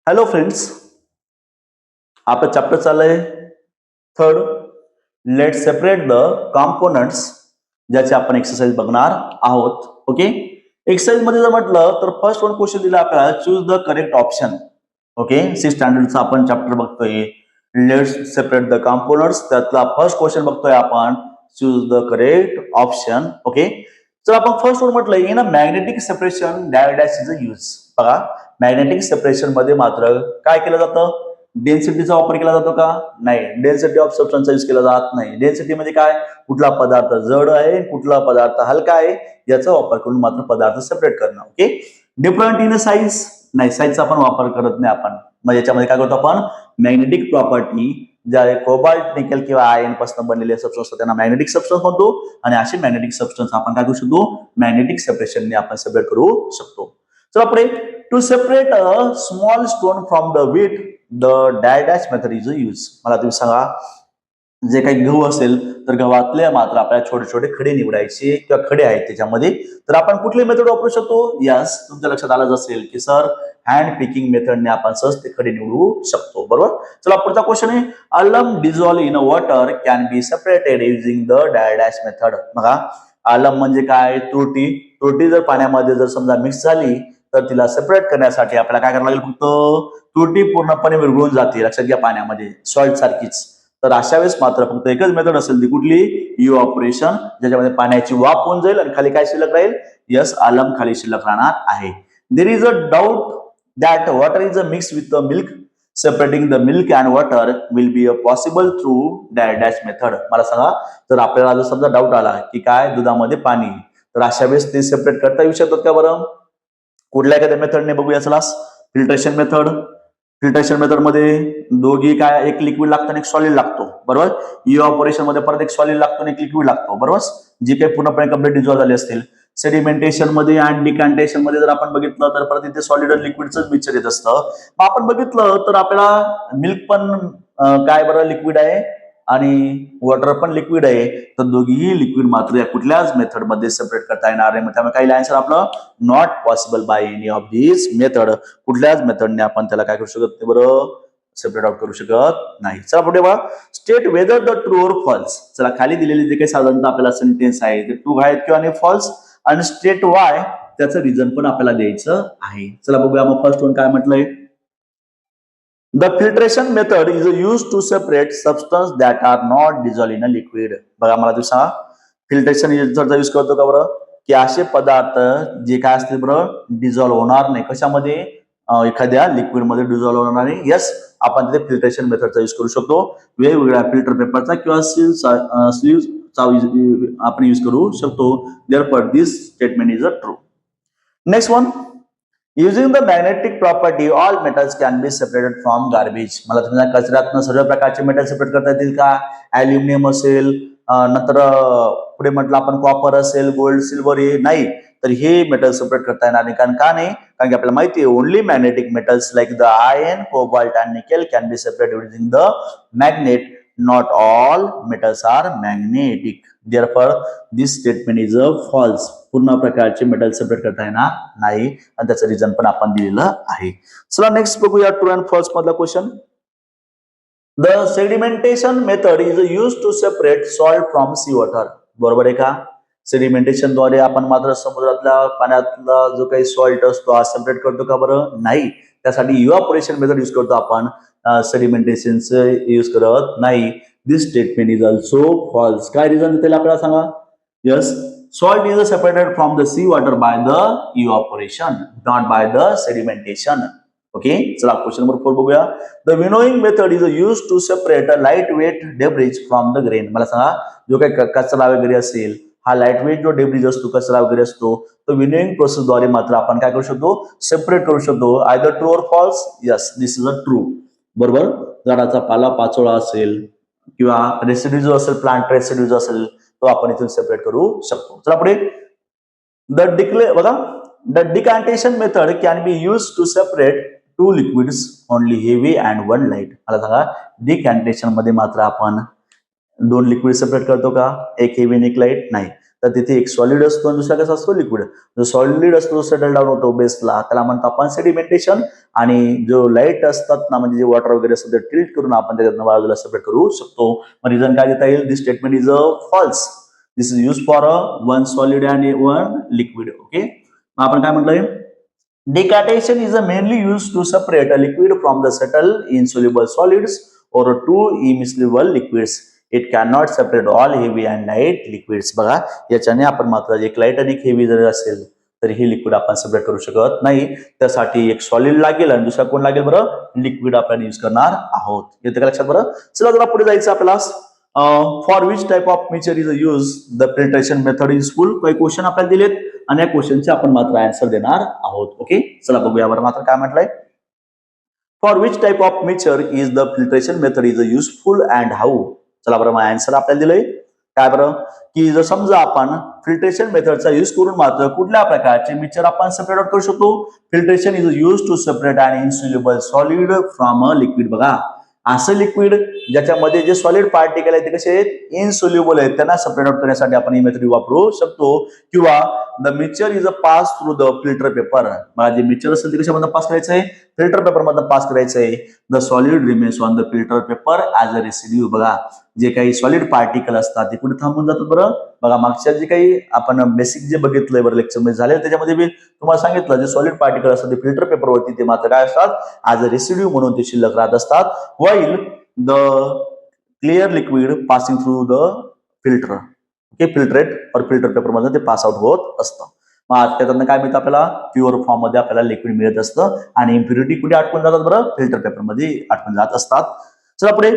Hello friends, आपलं chapter चाललंय third. Let separate the components, ज्याचे आपण एक्सरसाइज बघणार आहोत. ओके, एक्सरसाइज मध्ये जर म्हटलं तर फर्स्ट वन क्वेश्चन दिला आपल्याला, choose the correct option. Okay, 6 स्टँडर्डचा आपण चॅप्टर बघतोय, लेट सेपरेट द कॉम्पोनंट्स. त्यातला फर्स्ट क्वेश्चन बघतोय आपण, choose the correct option. Okay, तर आपण फर्स्ट वन म्हटलं, in a magnetic separation dash is a use. बघा, मॅग्नेटिक सेपरेशन मध्ये मात्र काय केलं जातं? डेन्सिटीचा वापर केला जातो का? नाही. डेन्सिटी ऑफ सबस्टन्सचा यूज केला जात नाही. डेन्सिटी म्हणजे काय? कुठला पदार्थ जड आहे, कुठला पदार्थ हलका आहे, याचा वापर करून मात्र पदार्थ सेपरेट करणं. ओके, डिफरंट इन साईज, नाही, साईजचा आपण वापर करत नाही आपण. मग याच्यामध्ये काय करतो आपण? मॅग्नेटिक प्रॉपर्टी, ज्या कोबाल्ट, निकेल किंवा आयर्न पासून बनलेले सबस्टन्स त्यांना मॅग्नेटिक सबस्टन्स म्हणतो. आणि असे मॅग्नेटिक सबस्टन्स आपण काय करू शकतो? मॅग्नेटिक सेपरेशनने आपण सेपरेट करू शकतो. चला पुढे, to separate a small stone from the wheat the dash method is use. मला तुम्ही सांगा, जे काही गहू असेल तर गव्हातले मात्र आपल्याला छोटे छोटे खडे निवडायचे किंवा खडे आहेत त्याच्यामध्ये, तर आपण कुठली मेथड वापरू शकतो? यस, तुमच्या लक्षात आलं असेल की सर हँड पिकिंग मेथडने आपण सहज ते खडे निवडू शकतो. बरोबर. चला पुढचा क्वेश्चन आहे, अलम dissolve in water can be separated using the dash method. बघा, अलम म्हणजे काय? त्रुटी. त्रुटी जर पाण्यामध्ये जर समजा मिक्स झाली तर तिला सेपरेट करण्यासाठी आपल्याला काय करावं लागेल? फक्त त्रुटी पूर्णपणे विरघळून जाते, लक्षात घ्या, पाण्यामध्ये सॉल्ट सारखीच. तर अशा वेळेस मात्र फक्त एकच मेथड असेल, ती कुठली? इव्हॅपोरेशन, ज्याच्यामध्ये पाण्याची वाफ होऊन जाईल आणि खाली काय शिल्लक राहील? यस, अलम खाली शिल्लक राहणार आहे. There is a doubt that water is a mix with the milk. Separating the milk and water will be a possible through dash method. मला सांगा, तर आपल्याला जर समजा डाऊट आला की काय दुधामध्ये पाणी, तर अशा वेळेस ते सेपरेट करता येऊ शकतात का बरं? कुठल्या एखाद्या मेथडने बघूया. चला, फिल्ट्रेशन मेथड. फिल्ट्रेशन मेथड मध्ये दोघी काय, एक लिक्विड लागतं आणि एक सॉलिड लागतो. बरोबर. इव्हॅपोरेशन मध्ये परत एक सॉलिड लागतो आणि एक लिक्विड लागतो. बरोबर, जी काही पूर्णपणे कम्प्लीट डिझॉल्व झाली असतील. सेडिमेंटेशन मध्ये आणि डिकॅन्टेशन मध्ये जर आपण बघितलं तर परत इथे सॉलिड आणि लिक्विडच मिक्सचर येत असतं. मग आपण बघितलं तर आपल्याला मिल्क पण काय बरं लिक्विड आहे आणि वॉटर पण लिक्विड आहे, तर दोघीही लिक्विड मात्र या कुठल्याच मेथड मध्ये सेपरेट करता येणार आहे. मग त्यामुळे काही आन्सर आपलं not possible by any of this method. कुठल्याच मेथडने आपण त्याला काय करू शकत नाही बरं? सेपरेट आउट करू शकत नाही. चला पुढे बघा, state whether the true or false. चला, खाली दिलेले जे काही साधारणतः आपल्याला सेंटेन्स आहे ते ट्रू आहेत किंवा नाही फॉल्स, आणि स्टेट वाय, त्याचं रिझन पण आपल्याला द्यायचं आहे. चला बघूया मग फर्स्ट वन काय म्हटलंय. The filtration method is used to separate substance that are not dissolved in a liquid. बघा, मला तुम्ही सांगा, फिल्ट्रेशन मेथडचा यूज करतो का बरं? की असे पदार्थ जे काय असतील बरं, डिझॉल्व्ह होणार नाही. कशामध्ये? एखाद्या लिक्विड मध्ये डिझॉल्व्ह होणार नाही. यस, आपण तिथे फिल्ट्रेशन मेथडचा यूज करू शकतो. वेगवेगळ्या फिल्टर पेपरचा किंवा स्लीव्हचा आपण यूज करू शकतो. Therefore this statement is a true. Next one, using the magnetic property all metals can be separated from garbage. मला तुम्ही कचऱ्यातनं सर्व प्रकारचे मेटल सेपरेट करता येतील का? अल्युमिनियम असेल, नंतर पुढे म्हटलं आपण कॉपर असेल, गोल्ड, सिल्वर, हे नाही, तर हे मेटल सेपरेट करता येणार नाही. कारण का नाही? कारण की आपल्याला माहिती आहे, only magnetic metals like the iron, cobalt and nickel can be separated using the magnet. Not all metals are magnetic. Therefore this statement is a false. पूर्ण प्रकारचे मेटल सेपरेट करता येणार नाही, आणि त्याचं रिझन पण आपण दिलेलं आहे. चला नेक्स्ट बघूया, ट्रू अँड फॉल्स मधला question. The sedimentation method is use to separate salt from sea water. बरोबर आहे का? सेडिमेंटेशन द्वारे आपण मात्र समुद्रातल्या पाण्यातला जो काही सॉल्ट असतो हा सेपरेट करतो का बरं? नाही. त्यासाठी इव्हॅपोरेशन मेथड यूज करतो आपण, सेडिमेंटेशनचं यूज करत नाही. दिस स्टेटमेंट इज ऑल्सो फॉल्स. काय रिझन देतील आपल्याला सांगा? Yes, salt is separated from the sea water by the evaporation, not by the sedimentation. Okay, चला क्वेश्चन नंबर 4 बघूया. The winnowing method is used to separate a lightweight debris from the grain. मला सांगा, जो काही कचरा वगैरे असेल, हा लाईटवेट जो डेब्रिज असतो, कचरा वगैरे असतो, तो विनोइंग प्रोसेस द्वारे मात्र आपण काय करू शकतो? सेपरेट करू शकतो. Either true or false. Yes, this is a true. बरोबर. झाडाचा पाला पाचोळा असेल किंवा रेसिड्यूज असेल, प्लांट रेसिड्यूज असेल, तो आपण इथून सेपरेट करू शकतो. चला पुढे, बघा, the decantation method can be use to separate two liquids only heavy and one light. मला सांगा, डिकॅन्टेशन मध्ये मात्र आपण दोन लिक्विड सेपरेट करतो का? एक हेवी आणि एक लाईट? नाही. तर तिथे एक सॉलिड असतो आणि दुसरा कसा असतो लिक्विड. जो सॉलिड असतो सेटल डाऊन होतो बेसला त्याला म्हणतो आपण सेडिमेंटेशन. आणि जो लाईट असतात ना म्हणजे जे वॉटर वगैरे असतं ते टिल्ट करून आपण त्याच्यातनं बाजूला सेपरेट करू शकतो. मग रिझन काय देता येईल, this statement is a false. This is use for a one solid and one liquid. Okay, मग आपण काय म्हटलंय, decantation is mainly used to separate a liquid from the settle insoluble solids or two immiscible liquids. It cannot separate all heavy and light liquids. बघा याच्याने आपण मात्र एक light आणि एक हेवी जर असेल तर हे लिक्विड आपण सेपरेट करू शकत नाही. त्यासाठी एक सॉलिड लागेल आणि दुसरा कोण लागेल बरं, लिक्विड आपण यूज करणार आहोत. येते का लक्षात बरं. चला जरा पुढे जायचं आपल्याला. For which type of mixture is use the filtration method in school. काही क्वेश्चन आपल्याला दिलेत आणि या क्वेश्चनचे आपण मात्र आन्सर देणार आहोत. ओके, चला बघूया बरं मात्र काय म्हटलंय. For which type of mixture is the filtration method is useful and how. चला बरं, मग आन्सर आपल्याला दिलंय काय बरं, की जर समजा आपण फिल्ट्रेशन मेथडचा यूज करून मात्र कुठल्या प्रकारचे मिक्सचर आपण सेपरेट आउट करू शकतो. Filtration is use to separate an insoluble solid from a liquid. बघा असं लिक्विड ज्याच्यामध्ये जे सॉलिड पार्टिकल आहेत ते कसे आहेत, इनसोल्युबल आहेत, त्यांना सेपरेट आउट करण्यासाठी आपण ही मेथड वापरू शकतो. किंवा the mixture is a pass through the filter paper. मला जे मिक्सचर असेल ते कशामधून पास करायचं आहे, फिल्टर पेपर मधून पास करायचं आहे. The solid remains on the filter paper as a residue. बघा जे काही सॉलिड पार्टिकल असतात ते कुठे थांबून जातात बरं. बघा मागच्या जे काही आपण बेसिक जे बघितलंय बरं लेक्चर मध्ये झाले त्याच्यामध्ये मी तुम्हाला सांगितलं जे सॉलिड पार्टिकल असतात ते फिल्टर पेपरवरती ते मात्र काय असतात, ऍज अ रेसिड्यू म्हणून ते शिल्लक राहत असतात. While the clear liquid passing through the filter. Okay, filtrate और फिल्टर पेपर मध्ये ते पास आउट होत असतं. मग त्यातनं काय मिळतं आपल्याला, प्युअर फॉर्म मध्ये आपल्याला लिक्विड मिळत असतं आणि इम्प्युरिटी कुठे अटकून जातात बरं, फिल्टर पेपर मध्ये अटकून जात असतात. चला पुढे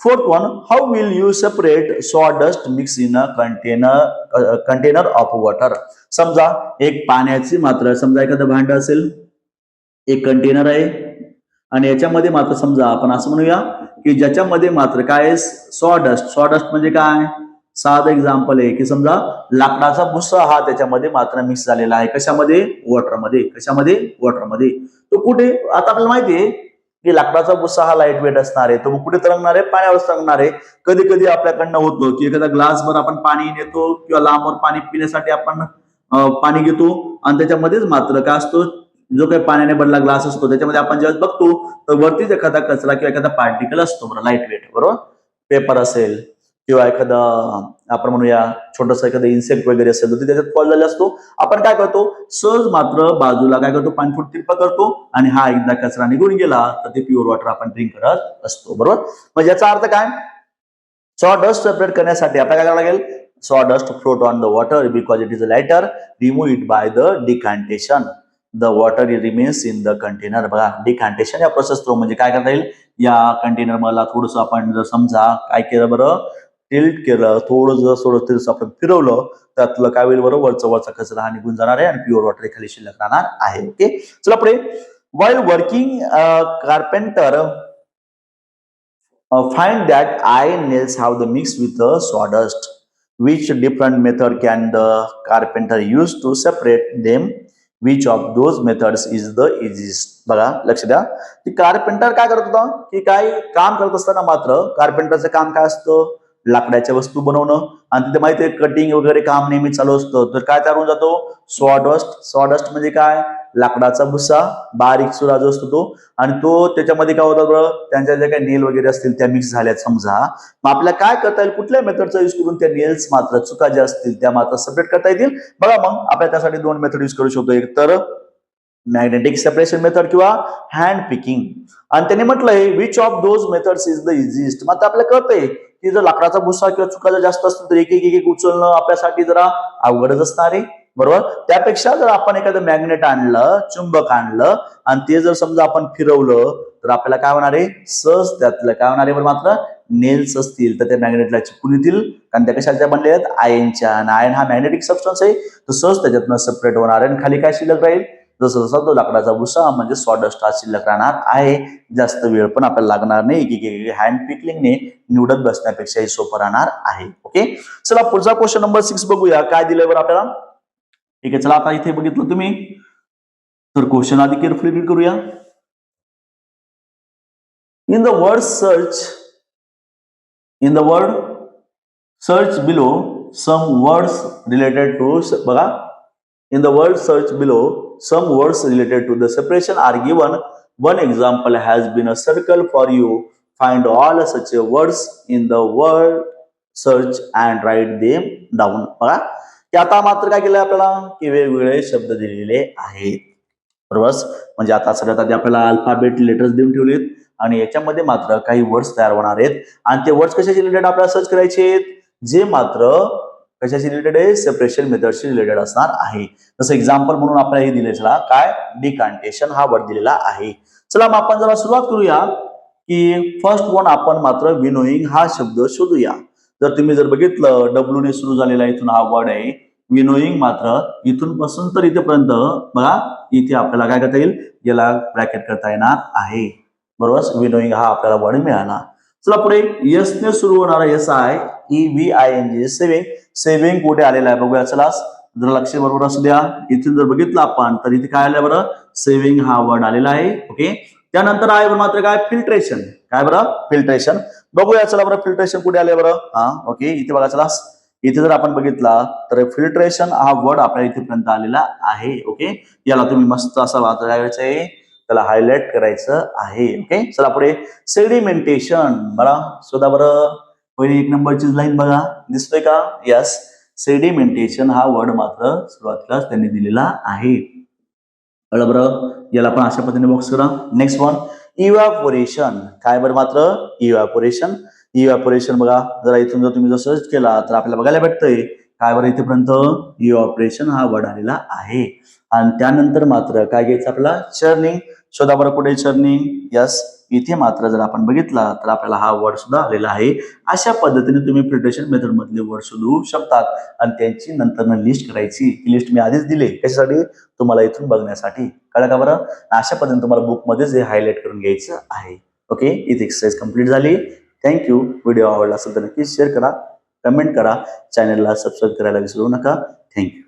fourth one, how will you separate sawdust mix in a container of water. समजा एक पाण्याची मात्रा, समजा एखादं भांड असेल, एक कंटेनर आहे आणि याच्यामध्ये मात्र समजा आपण असं म्हणूया की ज्याच्यामध्ये मात्र काय सॉडस्ट. सॉडस्ट म्हणजे काय, साधं एक्झाम्पल आहे की समजा लाकडाचा भुसा हा त्याच्यामध्ये मात्र मिक्स झालेला आहे. कशामध्ये, वॉटरमध्ये. कशामध्ये, वॉटरमध्ये. तो कुठे, आता आपल्याला माहिती आहे की लाकडाचा भुसा हा लाईट वेट असणार आहे, तो मग कुठे तरंगणार आहे, पाण्यावर तरंगणार आहे. कधी कधी आपल्याकडनं होतं की एखादा ग्लासभर आपण पाणी नेतो किंवा लांबवर पाणी पिण्यासाठी आपण पाणी घेतो आणि त्याच्यामध्येच मात्र काय असतो, जो काही पाण्याने भरला ग्लास असतो त्याच्यामध्ये आपण जेव्हा बघतो तर वरतीच एखादा कचरा किंवा एखादा पार्टिकल असतो बरं, लाईट वेट. बरोबर, पेपर असेल किंवा एखादा आपण म्हणूया छोटस एखादा इन्सेक्ट वगैरे असेल तर त्याच्यात फॉल झाला असतो. आपण काय करतो, सहज मात्र बाजूला काय करतो, पाणफूट तिरपा करतो आणि हा एकदा कचरा निघून गेला तर ते प्युअर वॉटर आपण ड्रिंक करत असतो. बरोबर, मग याचा अर्थ काय, सॉडस्ट सेपरेट करण्यासाठी आपल्याला काय करावं लागेल, sawdust float on the water because it is lighter, remove it by the decantation. The water remains in the container. बघा डिकॅन्टेशन या प्रोसेस थ्रू म्हणजे काय करता येईल, या कंटेनर मला थोडस आपण जर समजा काय केलं बरं, टिल्ट केलं, थोडं आपण फिरवलं, त्यातलं काय होईल बरं, वरचा कचरा हा निघून जाणार आहे आणि प्युअर वॉटर खाली शिल्लक राहणार आहे. ओके, चला पुढे. While working carpenter find that iron nails have the mix with the sawdust. Which different method can the carpenter use to separate them? Which of those methods is the easiest? बघा लक्ष द्या की carpenter काय करत होता की काय काम करत असताना मात्र कार्पेंटरचं काम काय असतं, लाकडाच्या वस्तू बनवणं आणि तिथे माहिती आहे कटिंग वगैरे काम नेहमी चालू असतं. तर काय तयार होऊन जातो, सॉडस्ट. सॉडस्ट म्हणजे काय, लाकडाचा भुसा बारीक सुरा जो असतो तो, आणि तो त्याच्यामध्ये काय होतं बरं, त्यांच्या ज्या काही नेल वगैरे असतील त्या मिक्स झाल्यात समजा. मग आपल्याला काय करता येईल, कुठल्या मेथडचा यूज करून त्या नेल्स मात्र चुका ज्या असतील त्या मात्र सेपरेट करता येतील. बघा मग आपल्या त्यासाठी दोन मेथड यूज करू शकतो, एक तर मॅग्नेटिक सेपरेशन मेथड किंवा हँड पिकिंग. आणि त्यांनी म्हटलंय which of those methods is the easiest. मग आपल्याला कळतंय की जर लाकडाचा भुसा किंवा चुका जर जास्त असतील तर एक एक उचलणं आपल्यासाठी जरा अवघडच असणार आहे. बरोबर, त्यापेक्षा जर आपण एखादं मॅग्नेट आणलं, चुंबक आणलं आणि ते जर समजा आपण फिरवलं तर आपल्याला काय होणार आहे, सहज त्यातलं काय होणार आहे बरं, मात्र नेल्स असतील तर त्या मॅग्नेटला चिपकून येतील, कारण त्या कशाच्या बनल्या आहेत, आयनच्या. आणि आयन हा मॅग्नेटिक सबस्टन्स आहे, तर सहज त्याच्यातनं सेपरेट होणार आहे आणि खाली काय शिल्लक राहील, जसं जसा तो लाकडाचा भुसा म्हणजे सॉडस्ट हा शिल्लक राहणार आहे. जास्त वेळ पण आपल्याला लागणार नाही, की हँड पिकलिंगने निवडत बसण्यापेक्षा सोपं राहणार आहे. ओके, चला पुढचा क्वेश्चन नंबर 6 बघूया काय दिलंय बरं आपल्याला. ठीक आहे, चला आता इथे बघितलं तुम्ही तर क्वेश्चन आधी केअरफुली रीड करूया. In the word search below some words related to बघा in the word search below some words related to the separation are given. One example has been a circle for you. Find all such words in the word search and write them down. बघा की आता मात्र काय केलं आपल्याला की वेगवेगळे शब्द दिलेले आहेत. बरोबर म्हणजे आता सगळ्यात आधी आपल्याला अल्फाबेट लेटर्स देऊन ठेवलेत आणि याच्यामध्ये मात्र काही वर्ड्स तयार होणार आहेत आणि ते वर्ड्स कशाचे रिलेटेड आपल्याला सर्च करायचे आहेत जे मात्र कशाशी रिलेटेड आहे सेपरेशन मेथडशी रिलेटेड असणार आहे. जसं एक्झाम्पल म्हणून आपल्याला हे दिले चला काय डिकांटेशन हा वर्ड दिलेला आहे. चला मग आपण जरा सुरुवात करूया की फर्स्ट वन आपण मात्र विनोईंग हा शब्द शोधूया. जर तुम्ही जर बघितलं डब्ल्यू ने सुरू झालेला इथून हा वर्ड आहे विनोईंग मात्र इथून पासून तर इथेपर्यंत बघा इथे आपल्याला काय करता येईल याला ब्रॅकेट करता येणार आहे. बरोबर विनोईंग हा आपल्याला वर्ड मिळाला. चला पुढे यस ने सुरू होणारा यस आहे EVING सेविंग. सेविंग कुठे आलेला आहे बघूया चला जरा लक्ष बरोबर असू द्या. इथून जर बघितलं आपण तर इथे काय आलं बरं सेविंग हा वर्ड आलेला आहे. ओके त्यानंतर आहे मात्र काय फिल्ट्रेशन. काय बरं फिल्ट्रेशन बघूया चला बरं फिल्ट्रेशन कुठे आले बरं हा ओके इथे बघा चला इथे जर आपण बघितला तर फिल्ट्रेशन हा वर्ड आपल्या इथेपर्यंत आलेला आहे. ओके याला तुम्ही मस्त असा वाचा करायचं आहे त्याला हायलाइट करायचं आहे. ओके चला पुढे सेडिमेंटेशन बघा शोधा बरं पहिली 1 नंबरची लाईन बघा दिसतोय का यस सेडिमेंटेशन हा वर्ड मात्र सुरुवातीलाच त्यांनी दिलेला आहे. कळलं बरं याला पण अशा पद्धतीने बॉक्स करा. Next one evaporation. काय बरं मात्र इव्हॅपोरेशन. इव्हॅपोरेशन बघा जरा इथून जर तुम्ही जर सर्च केला तर आपल्याला बघायला भेटतंय काय बरं इथेपर्यंत इव्हॅपोरेशन हा वर्ड आलेला आहे. आणि त्यानंतर मात्र काय घ्यायचं आपल्याला चर्निंग. शोधा बरं कुठे चर्निंग यस इथे मात्र जर आपण बघितला तर आपल्याला हा वर्ड सुद्धा आलेला आहे. अशा पद्धतीने तुम्ही फिल्ट्रेशन मेथड मधले वर्ड शोधू शकतात आणि त्यांची नंतर लिस्ट करायची. ही लिस्ट मी आधीच दिली कशासाठी तुम्हाला इथून बघण्यासाठी. कळलं का बरं अशा पद्धतीने तुम्हाला बुक मध्ये हायलाइट करून घ्यायचं आहे. ओके इथे एक्सरसाइज कंप्लीट झाली. थँक्यू. व्हिडिओ आवडला असेल तर नक्की शेअर करा कमेंट करा चॅनलला सबस्क्राईब करायला विसरू नका. थँक्यू.